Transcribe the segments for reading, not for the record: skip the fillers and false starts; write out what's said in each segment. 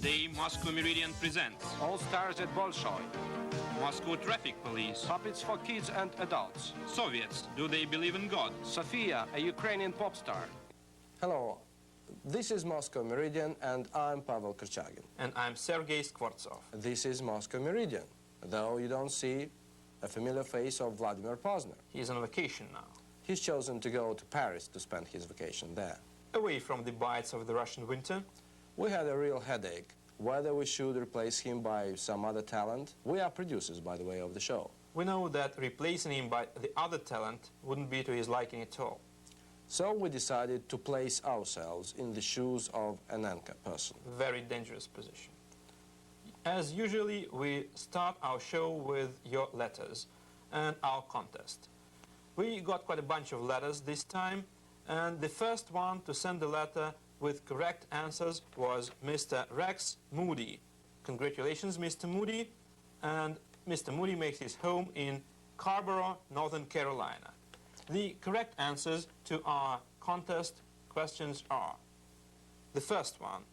Today, Moscow Meridian presents All Stars at Bolshoi. Moscow Traffic Police. Puppets for kids and adults. Soviets, do they believe in God? Sofia, a Ukrainian pop star. Hello, this is Moscow Meridian and I'm Pavel Korchagin. And I'm Sergei Skvortsov. This is Moscow Meridian, though you don't see a familiar face of Vladimir Pozner. He's on vacation now, He's chosen to go to Paris to spend his vacation there. away from the bites of the Russian winter. We had a real headache whether we should replace him by some other talent. We are producers, by the way, of the show. We know that replacing him by the other talent wouldn't be to his liking at all. So we decided to place ourselves in the shoes of an anchor person. Very dangerous position. As usually, we start our show with your letters and our contest. We got quite a bunch of letters this time, and the first one to send a letter with correct answers was Mr. Rex Moody. Congratulations, Mr. Moody. And Mr. Moody makes his home in Carrboro, Northern Carolina. The correct answers to our contest questions are: the first one,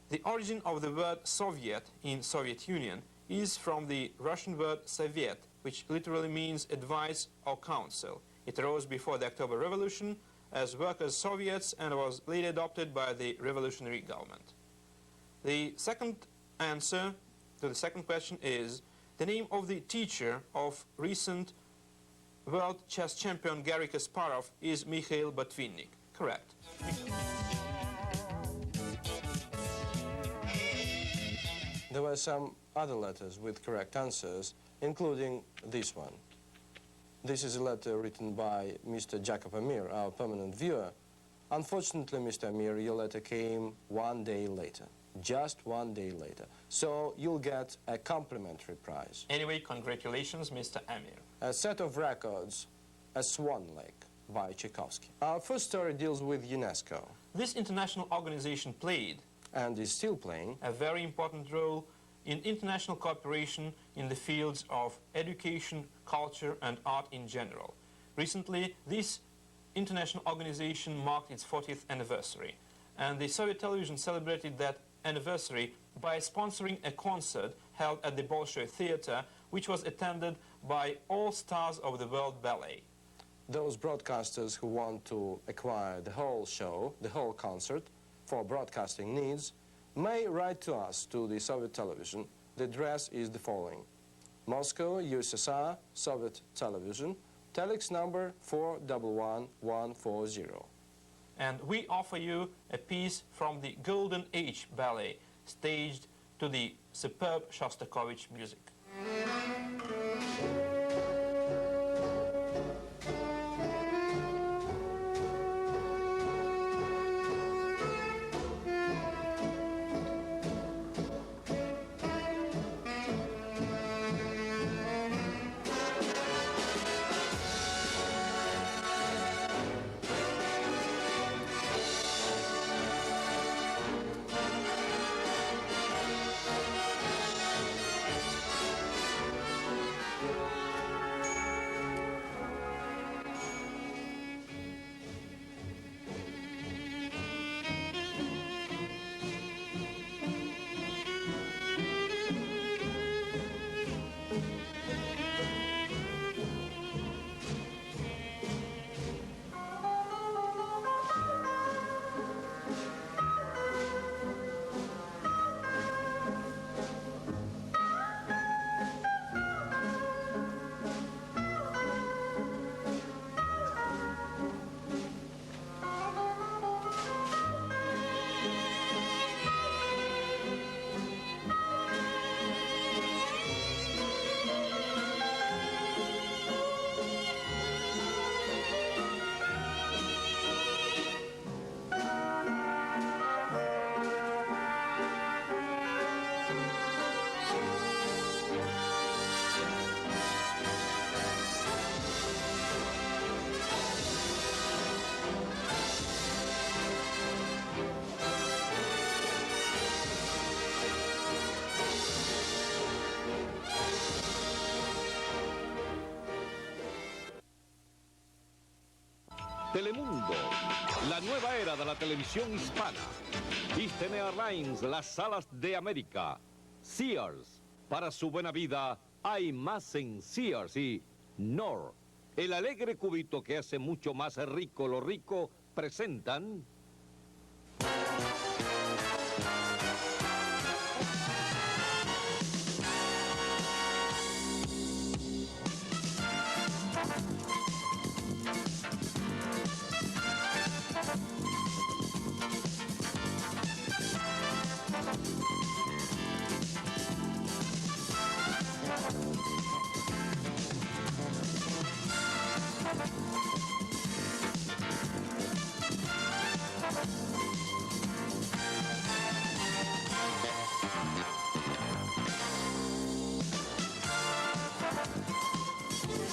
the origin of the word Soviet in Soviet Union is from the Russian word Soviet, which literally means advice or counsel. It arose before the October Revolution as workers' Soviets and was later adopted by the revolutionary government. The second answer to the second question is the name of the teacher of recent world chess champion Garry Kasparov is Mikhail Botvinnik. Correct. There were some other letters with correct answers, including this one. This is a letter written by Mr. Jacob Amir, our permanent viewer. Unfortunately, Mr. Amir, your letter came 1 day later. Just 1 day later. So you'll get a complimentary prize. Anyway, congratulations, Mr. Amir. A set of records, A Swan Lake by Tchaikovsky. Our first story deals with UNESCO This international organization played and is still playing a very important role in international cooperation in the fields of education, culture, and art in general. Recently, this international organization marked its 40th anniversary, and the Soviet television celebrated that anniversary by sponsoring a concert held at the Bolshoi Theater, which was attended by all stars of the world ballet. those broadcasters who want to acquire the whole show, the whole concert, for broadcasting needs, may write to us, to the Soviet television. The address is the following: Moscow, USSR, Soviet Television, telex number 411140. And we offer you a piece from the Golden Age ballet, staged to the superb Shostakovich music. Telemundo, la nueva era de la televisión hispana. Eastern Airlines, las alas de América. Sears, para su buena vida hay más en Sears y Knorr. El alegre cubito que hace mucho más rico lo rico, presentan...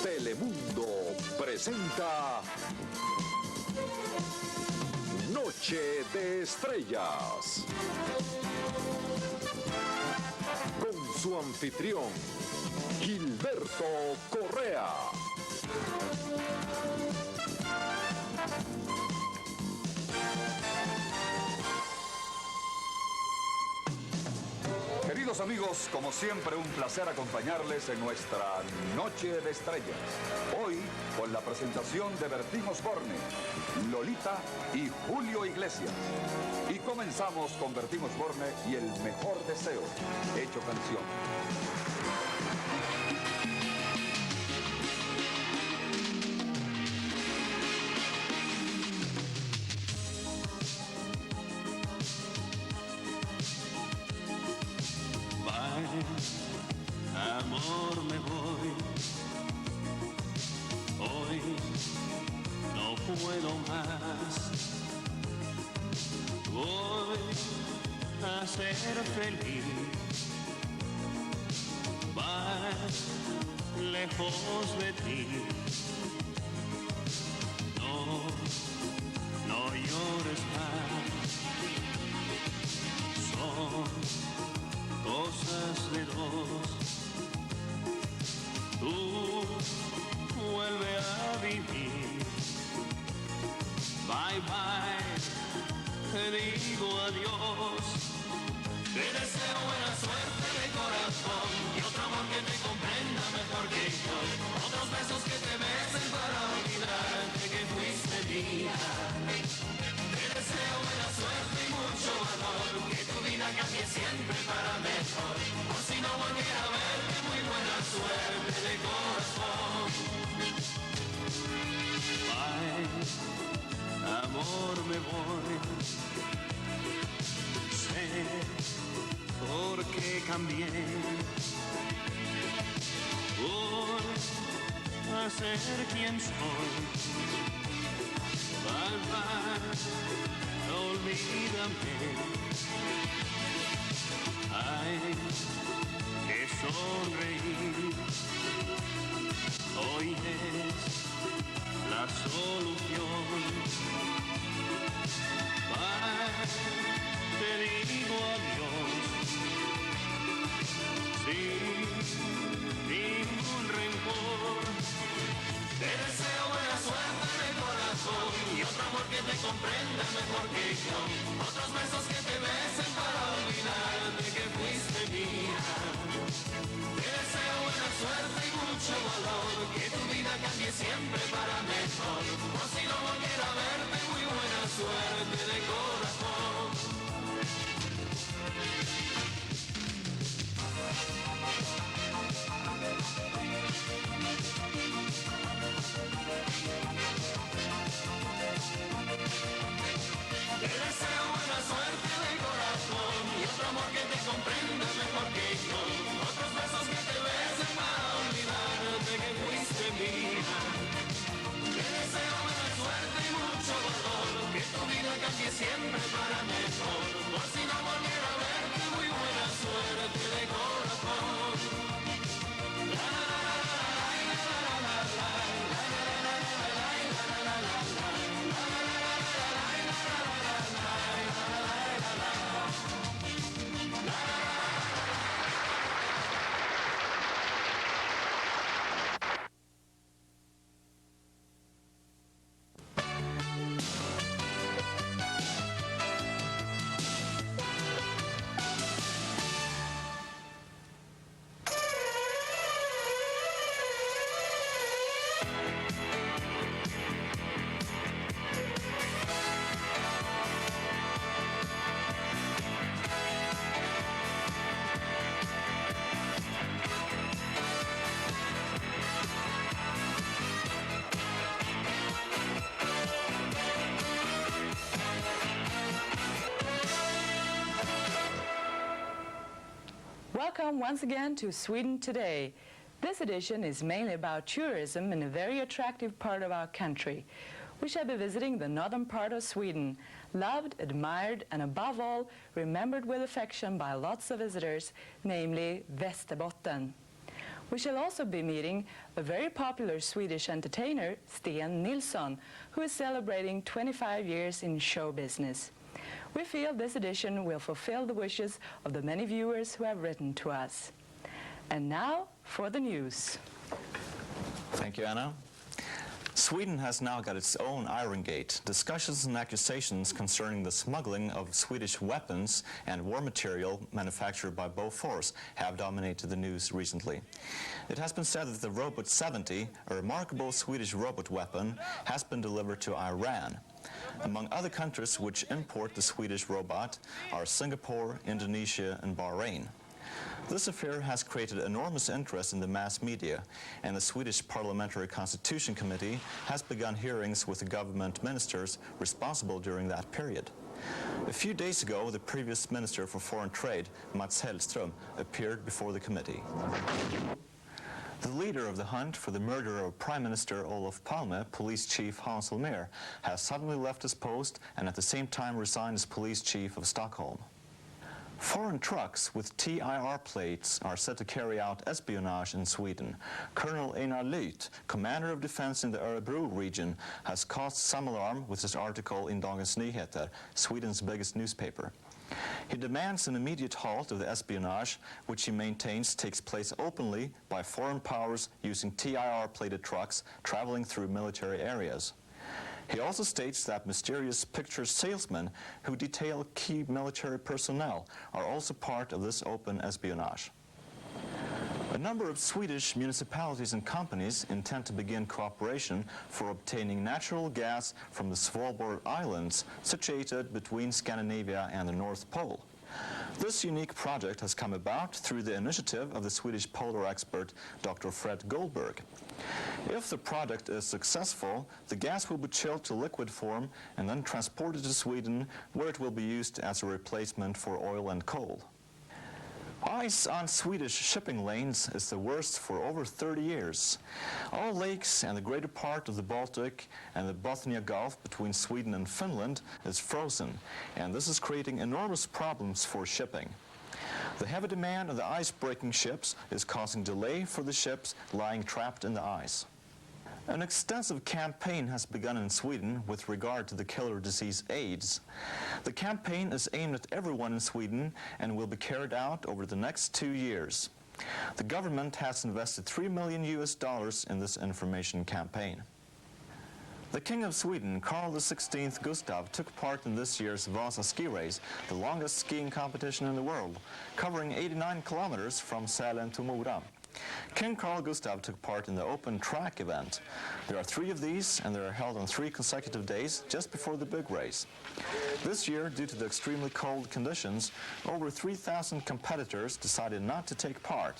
Telemundo presenta Noche de Estrellas, con su anfitrión Gilberto Correa. Queridos amigos, como siempre, un placer acompañarles en nuestra Noche de Estrellas. Hoy, con la presentación de Bertín Osborne, Lolita y Julio Iglesias. Y comenzamos con Bertín Osborne y El Mejor Deseo, hecho canción. Amor, me voy. Hoy no puedo más. Voy a ser feliz. Vas lejos de ti. No llores más. Son cosas de dos. Tú vuelve a vivir. Bye bye, te digo adiós. Te deseo buena suerte de corazón y otro amor que te comprenda mejor que yo. Otros besos que te besen para olvidarte que fuiste mía. Te deseo buena suerte y mucho valor, que tu vida cambie siempre para mejor. Por si no volviera a verte, muy buena suerte de corazón. Ay, amor, me voy. Sé por qué cambié. Voy a ser quien soy. Bye bye, olvídame. Hay que sonreír. Hoy es la solución. Bye, te digo adiós. Sin ningún rencor. Te deseo buena suerte de corazón y otro amor que te comprenda mejor que yo. Otros besos que te besen para olvidarte que fuiste mía. Te deseo buena suerte y mucho valor, que tu vida cambie siempre para mejor. Por si no volviera a verte, muy buena suerte de corazón. Te deseo buena suerte de corazón y otro amor que te comprenda mejor que yo. Otros besos que te besen para olvidarte que fuiste mía. Te deseo buena suerte y mucho valor, que tu vida cambie siempre Welcome once again to Sweden Today. This edition is mainly about tourism in a very attractive part of our country. We shall be visiting the northern part of Sweden, loved, admired, and above all, remembered with affection by lots of visitors, namely Västerbotten. We shall also be meeting a very popular Swedish entertainer, Sten Nilsson, who is celebrating 25 years in show business. We feel this edition will fulfill the wishes of the many viewers who have written to us. And now for the news. Thank you, Anna. Sweden has now got its own Iron Gate. Discussions and accusations concerning the smuggling of Swedish weapons and war material manufactured by Bofors have dominated the news recently. It has been said that the Robot 70, a remarkable Swedish robot weapon, has been delivered to Iran. Among other countries which import the Swedish robot are Singapore, Indonesia, and Bahrain. This affair has created enormous interest in the mass media, and the Swedish Parliamentary Constitution Committee has begun hearings with the government ministers responsible during that period. A few days ago, the previous Minister for Foreign Trade, Mats Hellström, appeared before the committee. The leader of the hunt for the murderer of Prime Minister Olof Palme, Police Chief Hans Holmér, has suddenly left his post and at the same time resigned as Police Chief of Stockholm. Foreign trucks with TIR plates are set to carry out espionage in Sweden. Colonel Einar Lyth, commander of defense in the Örebro region, has caused some alarm with his article in Dagens Nyheter, Sweden's biggest newspaper. He demands an immediate halt of the espionage, which he maintains takes place openly by foreign powers using TIR-plated trucks traveling through military areas. He also states that mysterious picture salesmen who detail key military personnel are also part of this open espionage. A number of Swedish municipalities and companies intend to begin cooperation for obtaining natural gas from the Svalbard Islands, situated between Scandinavia and the North Pole. This unique project has come about through the initiative of the Swedish polar expert Dr. Fred Goldberg. If the project is successful, the gas will be chilled to liquid form and then transported to Sweden, where it will be used as a replacement for oil and coal. Ice on Swedish shipping lanes is the worst for over 30 years. All lakes and the greater part of the Baltic and the Bothnia Gulf between Sweden and Finland is frozen, and this is creating enormous problems for shipping. The heavy demand of the ice-breaking ships is causing delay for the ships lying trapped in the ice. An extensive campaign has begun in Sweden with regard to the killer disease AIDS. The campaign is aimed at everyone in Sweden and will be carried out over the next 2 years. The government has invested $3 million in this information campaign. The King of Sweden, Carl XVI Gustav, took part in this year's Vasa ski race, the longest skiing competition in the world, covering 89 kilometers from Sälen to Mora. King Carl Gustav took part in the open track event. There are 3 of these, and they are held on 3 consecutive days just before the big race. This year, due to the extremely cold conditions, over 3,000 competitors decided not to take part.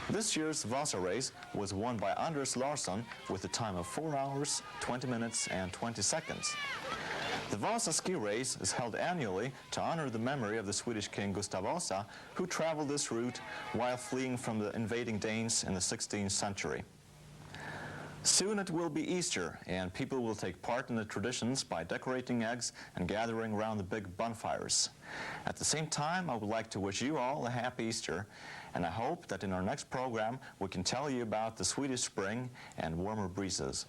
This year's Vasa race was won by Anders Larsson with a time of 4 hours, 20 minutes, and 20 seconds. The Vasa ski race is held annually to honor the memory of the Swedish king Gustav Vasa, who traveled this route while fleeing from the invading Danes in the 16th century. Soon it will be Easter, and people will take part in the traditions by decorating eggs and gathering around the big bonfires. At the same time, I would like to wish you all a happy Easter, and I hope that in our next program we can tell you about the Swedish spring and warmer breezes.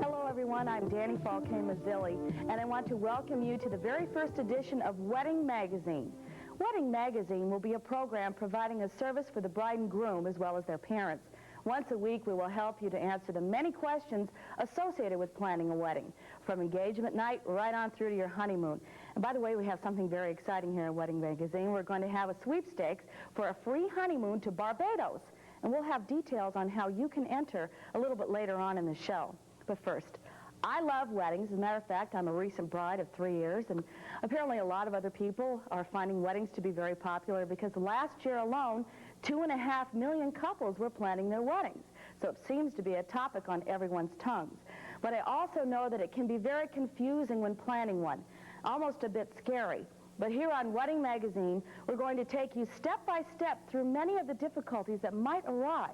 Hello everyone, I'm Danny Falke-Mazzilli, and I want to welcome you to the very first edition of Wedding Magazine. Wedding Magazine will be a program providing a service for the bride and groom as well as their parents. Once a week, we will help you to answer the many questions associated with planning a wedding, from engagement night right on through to your honeymoon. And by the way, we have something very exciting here at Wedding Magazine. We're going to have a sweepstakes for a free honeymoon to Barbados. And we'll have details on how you can enter a little bit later on in the show. But first, I love weddings. As a matter of fact, I'm a recent bride of 3 years, and apparently a lot of other people are finding weddings to be very popular because last year alone, 2.5 million couples were planning their weddings. So it seems to be a topic on everyone's tongues. But I also know that it can be very confusing when planning one, almost a bit scary. But here on Wedding Magazine, we're going to take you step by step through many of the difficulties that might arise.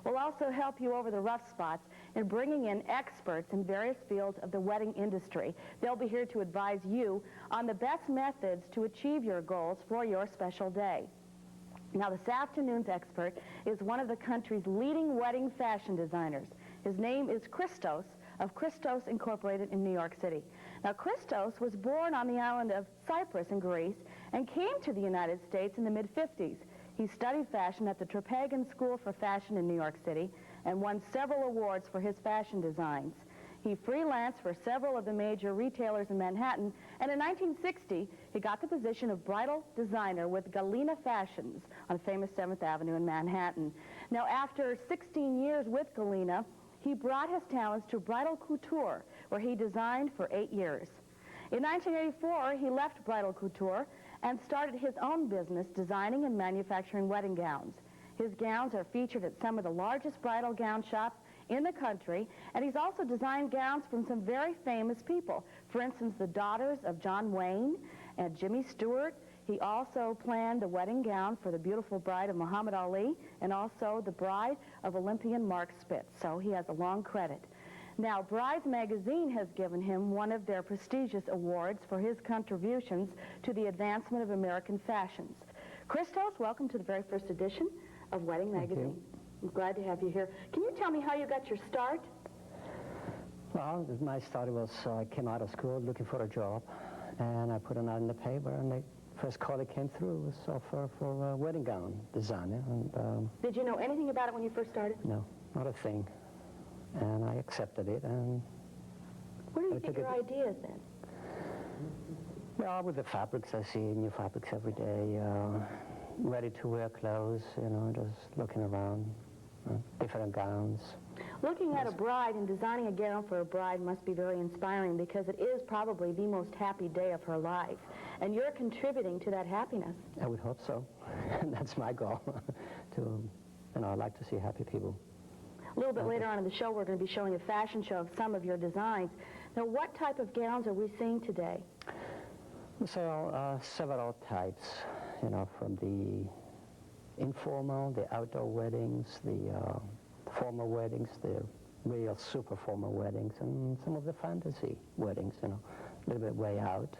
We'll also help you over the rough spots in bringing in experts in various fields of the wedding industry. They'll be here to advise you on the best methods to achieve your goals for your special day. Now, this afternoon's expert is one of the country's leading wedding fashion designers. His name is Christos of Christos Incorporated in New York City. Now, Christos was born on the island of Cyprus in Greece and came to the United States in the mid-50s. He studied fashion at the Tropagan School for Fashion in New York City and won several awards for his fashion designs. He freelanced for several of the major retailers in Manhattan, and in 1960, he got the position of bridal designer with Galena Fashions on famous 7th Avenue in Manhattan. Now, after 16 years with Galena, he brought his talents to bridal couture, where he designed for 8 years. In 1984, he left bridal couture and started his own business designing and manufacturing wedding gowns. His gowns are featured at some of the largest bridal gown shops in the country, and he's also designed gowns from some very famous people. For instance, the daughters of John Wayne and Jimmy Stewart. He also planned the wedding gown for the beautiful bride of Muhammad Ali and also the bride of Olympian Mark Spitz. So he has a long credit. Now, Brides Magazine has given him one of their prestigious awards for his contributions to the advancement of American fashions. Christos, welcome to the very first edition of Wedding Magazine. I'm glad to have you here. Can you tell me how you got your start? Well, my start was I came out of school looking for a job, and I put an ad in the paper, and the first call that came through was offer for a wedding gown designer. And did you know anything about it when you first started? No, not a thing. And I accepted it, and where do you get your ideas then? Well, with the fabrics, I see new fabrics every day, ready-to-wear clothes, you know, just looking around, different gowns. Looking at a bride and designing a gown for a bride must be very inspiring because it is probably the most happy day of her life, and you're contributing to that happiness. I would hope so. That's my goal, I like to see happy people. A little bit later on in the show, we're going to be showing a fashion show of some of your designs. Now, what type of gowns are we seeing today? So, several types, you know, from the informal, the outdoor weddings, the formal weddings, the real super formal weddings, and some of the fantasy weddings, you know, a little bit way out.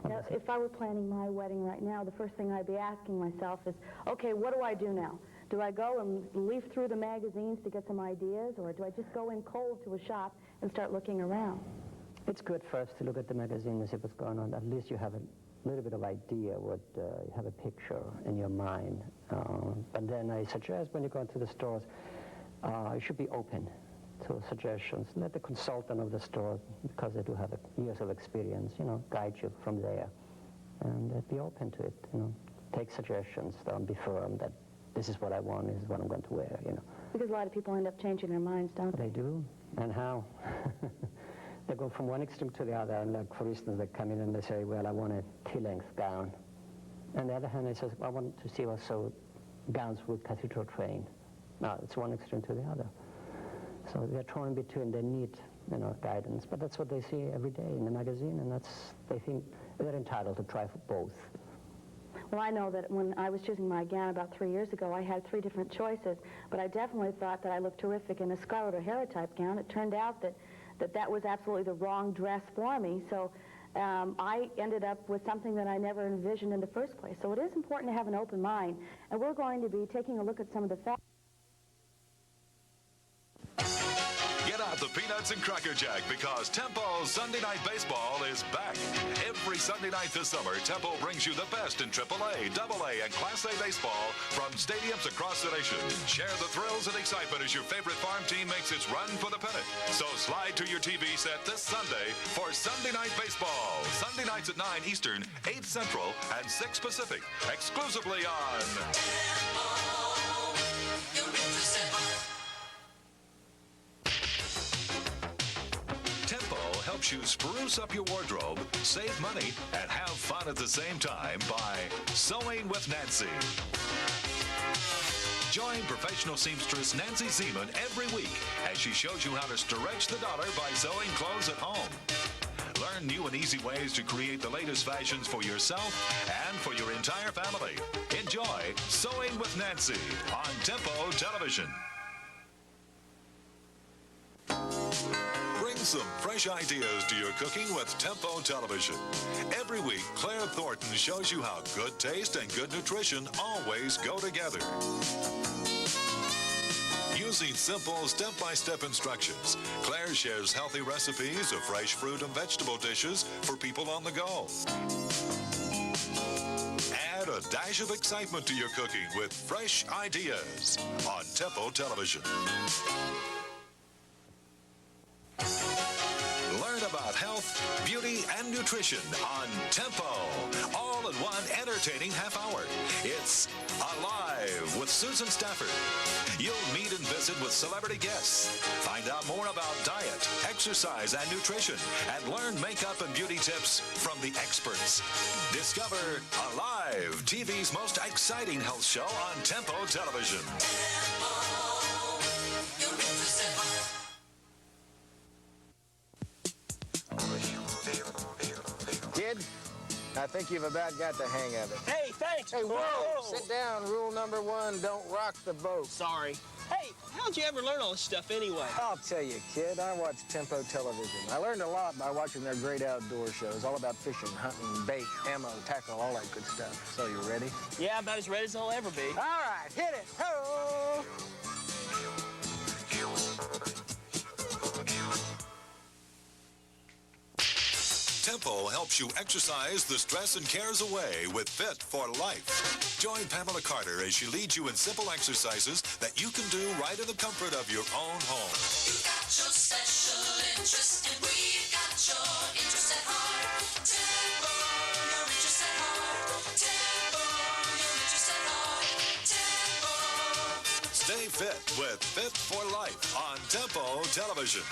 Now, if I were planning my wedding right now, the first thing I'd be asking myself is, okay, what do I do now? Do I go and leaf through the magazines to get some ideas, or do I just go in cold to a shop and start looking around? It's good first to look at the magazine and see what's going on. At least you have a little bit of idea, you have a picture in your mind. But then I suggest when you go into the stores, you should be open to suggestions. Let the consultant of the store, because they do have years of experience, you know, guide you from there. And be open to it, you know. Take suggestions, don't be firm that this is what I want, this is what I'm going to wear, you know. Because a lot of people end up changing their minds, don't they? They do, and how? They go from one extreme to the other, and like, for instance, they come in and they say, well, I want a tea-length gown. On the other hand, they say, I want to see also gowns with cathedral train. Now, it's one extreme to the other. So they're torn between, they need, you know, guidance, but that's what they see every day in the magazine, and they think they're entitled to try for both. Well, I know that when I was choosing my gown about 3 years ago, I had 3 different choices, but I definitely thought that I looked terrific in a Scarlett O'Hara type gown. It turned out that was absolutely the wrong dress for me, so I ended up with something that I never envisioned in the first place. So it is important to have an open mind, and we're going to be taking a look at some of the facts. Get up out the peanuts and Cracker Jack because Tempo's Sunday Night Baseball is back. Every Sunday night this summer, Tempo brings you the best in AAA, AA, and Class A baseball from stadiums across the nation. Share the thrills and excitement as your favorite farm team makes its run for the pennant. So slide to your TV set this Sunday for Sunday Night Baseball. Sunday nights at 9 Eastern, 8 Central, and 6 Pacific. Exclusively on Tempo. Helps you spruce up your wardrobe, save money, and have fun at the same time by Sewing with Nancy. Join professional seamstress Nancy Seaman every week as she shows you how to stretch the dollar by sewing clothes at home. Learn new and easy ways to create the latest fashions for yourself and for your entire family. Enjoy Sewing with Nancy on Tempo Television. Bring some fresh ideas to your cooking with Tempo Television. Every week, Claire Thornton shows you how good taste and good nutrition always go together. Using simple step-by-step instructions, Claire shares healthy recipes of fresh fruit and vegetable dishes for people on the go. Add a dash of excitement to your cooking with fresh ideas on Tempo Television. Learn about health, beauty, and nutrition on Tempo. All in one entertaining half hour. It's Alive with Susan Stafford. You'll meet and visit with celebrity guests. Find out more about diet, exercise, and nutrition, and learn makeup and beauty tips from the experts. Discover Alive, TV's most exciting health show on Tempo Television. Kid, I think you've about got the hang of it. Hey, thanks. Hey, whoa! Sit down. Rule number 1, don't rock the boat. Sorry. Hey, how'd you ever learn all this stuff anyway? I'll tell you, kid. I watch Tempo Television. I learned a lot by watching their great outdoor shows, all about fishing, hunting, bait, ammo, tackle, all that good stuff. So, you ready? Yeah, about as ready as I'll ever be. All right, hit it. Ho! Tempo helps you exercise the stress and cares away with Fit for Life. Join Pamela Carter as she leads you in simple exercises that you can do right in the comfort of your own home. You've got your special interest, and we've got your interest at heart. Tempo, your interest at heart. Tempo, your interest at heart. Tempo. Stay fit with Fit for Life on Tempo Television.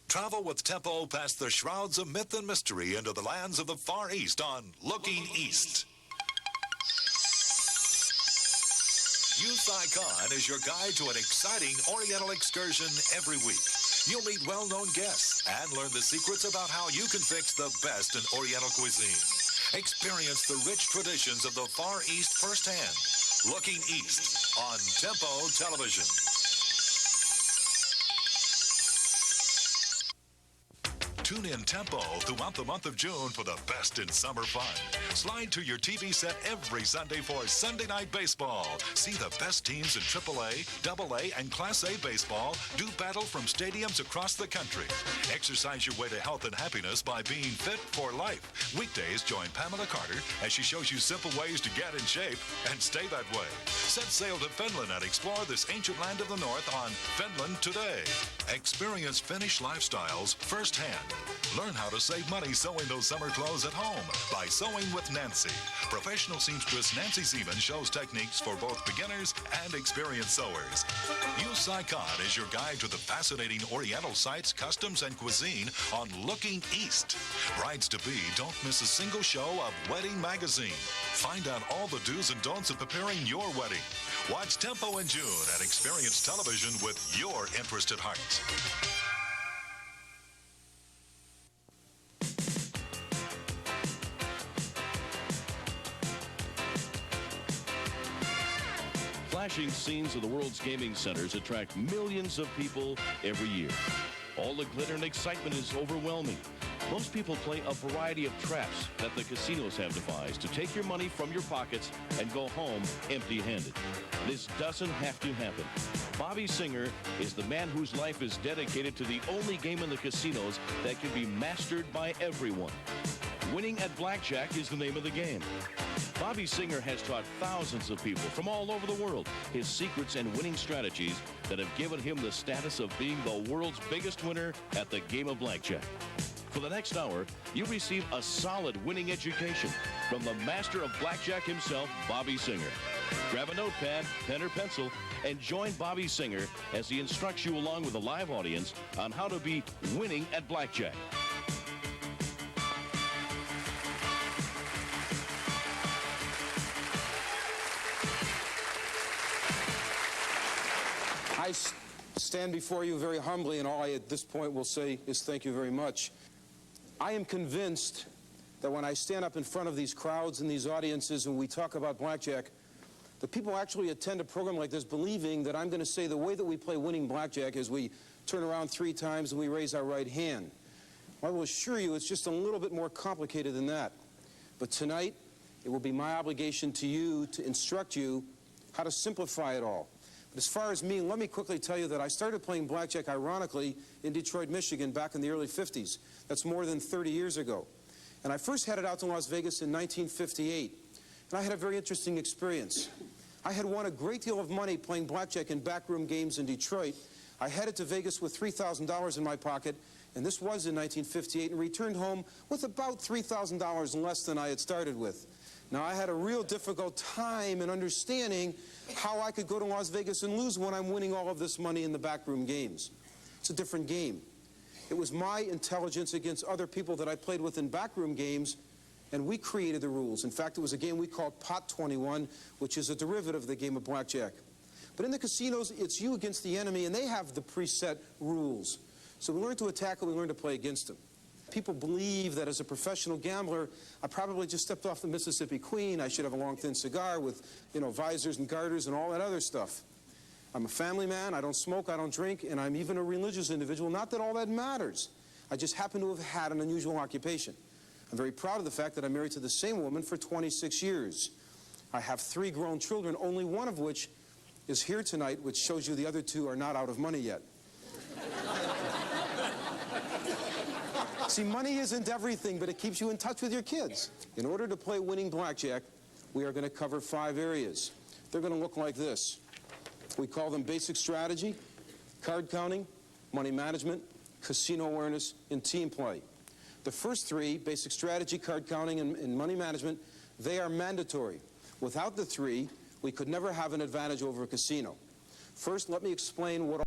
Travel with Tempo past the shrouds of myth and mystery into the lands of the Far East on Looking East. USICON is your guide to an exciting Oriental excursion every week. You'll meet well-known guests and learn the secrets about how you can fix the best in Oriental cuisine. Experience the rich traditions of the Far East firsthand. Looking East on Tempo Television. Tune in Tempo throughout the month of June for the best in summer fun. Slide to your TV set every Sunday for Sunday Night Baseball. See the best teams in AAA, AA, and Class A baseball do battle from stadiums across the country. Exercise your way to health and happiness by being fit for life. Weekdays, join Pamela Carter as she shows you simple ways to get in shape and stay that way. Set sail to Finland and explore this ancient land of the North on Finland Today. Experience Finnish lifestyles firsthand. Learn how to save money sewing those summer clothes at home by Sewing with Nancy. Professional seamstress Nancy Seaman shows techniques for both beginners and experienced sewers. Use SciCon as your guide to the fascinating Oriental sights, customs, and cuisine on Looking East. Brides-to-be don't miss a single show of Wedding Magazine. Find out all the do's and don'ts of preparing your wedding. Watch Tempo in June and experience television with your interest at heart. Flashing scenes of the world's gaming centers attract millions of people every year. All the glitter and excitement is overwhelming. Most people play a variety of traps that the casinos have devised to take your money from your pockets and go home empty-handed. This doesn't have to happen. Bobby Singer is the man whose life is dedicated to the only game in the casinos that can be mastered by everyone. Winning at blackjack is the name of the game. Bobby Singer has taught thousands of people from all over the world his secrets and winning strategies that have given him the status of being the world's biggest winner at the game of blackjack. For the next hour, you receive a solid winning education from the master of blackjack himself, Bobby Singer. Grab a notepad, pen or pencil, and join Bobby Singer as he instructs you along with a live audience on how to be winning at blackjack. I stand before you very humbly, and all I at this point will say is thank you very much. I am convinced that when I stand up in front of these crowds and these audiences and we talk about blackjack, the people actually attend a program like this believing that I'm going to say the way that we play winning blackjack is we turn around 3 times and we raise our right hand. Well, I will assure you it's just a little bit more complicated than that. But tonight, it will be my obligation to you to instruct you how to simplify it all. But as far as me, let me quickly tell you that I started playing blackjack, ironically, in Detroit, Michigan back in the early 50s. That's more than 30 years ago. And I first headed out to Las Vegas in 1958. And I had a very interesting experience. I had won a great deal of money playing blackjack in backroom games in Detroit. I headed to Vegas with $3,000 in my pocket, and this was in 1958, and returned home with about $3,000 less than I had started with. Now, I had a real difficult time in understanding how I could go to Las Vegas and lose when I'm winning all of this money in the backroom games. It's a different game. It was my intelligence against other people that I played with in backroom games, and we created the rules. In fact, it was a game we called Pot 21, which is a derivative of the game of blackjack. But in the casinos, it's you against the enemy, and they have the preset rules. So we learn to attack and we learn to play against them. People believe that as a professional gambler, I probably just stepped off the Mississippi Queen. I should have a long, thin cigar with, visors and garters and all that other stuff. I'm a family man. I don't smoke. I don't drink. And I'm even a religious individual. Not that all that matters. I just happen to have had an unusual occupation. I'm very proud of the fact that I'm married to the same woman for 26 years. I have 3 grown children, only one of which is here tonight, which shows you the other 2 are not out of money yet. See, money isn't everything, but it keeps you in touch with your kids. In order to play winning blackjack, we are going to cover 5 areas. They're going to look like this. We call them basic strategy, card counting, money management, casino awareness, and team play. The first 3, basic strategy, card counting, and money management, they are mandatory. Without the 3, we could never have an advantage over a casino. First, let me explain what